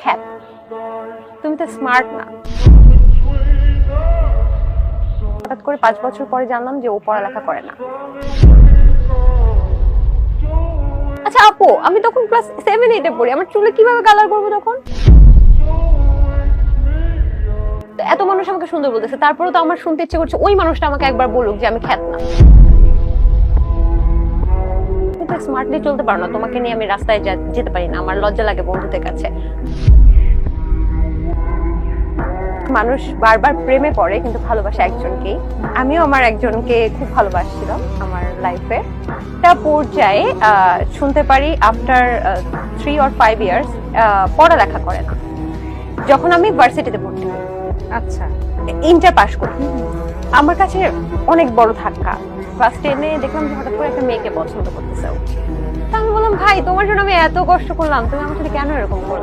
খ্যাত, তুমি তো স্মার্ট না। হঠাৎ করে 5 বছর পরে জানলাম যে ও পড়ালেখা করে না। আচ্ছা আপু, আমি তখন ক্লাস 7-8 পড়ি, আমার চুলে কিভাবে কালার করবো তখন? তো এত মানুষ আমাকে সুন্দর বলতেছে, তারপরে তো আমার শুনতে ইচ্ছে করছে ওই মানুষটা আমাকে একবার বলুক যে আমি খ্যাত না। তুমি তো স্মার্টলি চলতে পারো না, তোমাকে নিয়ে আমি রাস্তায় যেতে পারি না, আমার লজ্জা লাগে বন্ধুদের কাছে। মানুষ বারবার প্রেমে পড়ে কিন্তু ভালোবাসে একজনকেই। আমিও আমার একজনকে খুব ভালোবাসছিলাম আমার লাইফে। একটা পর্যায়ে শুনতে পারি আফটার 3 or 5 ইয়ার্স পড়ালেখা করে না, যখন আমি ভার্সিটিতে ভর্তি হই। আচ্ছা, ইন্টার পাস করি। আমার কাছে অনেক বড় ধাক্কা। ক্লাস 10-এ দেখলাম যে হঠাৎ করে একটা মেয়েকে পছন্দ করতেছে ও। তা আমি বললাম, ভাই তোমার জন্য আমি এত কষ্ট করলাম, তুমি আমার সাথে কেন এরকম করলে?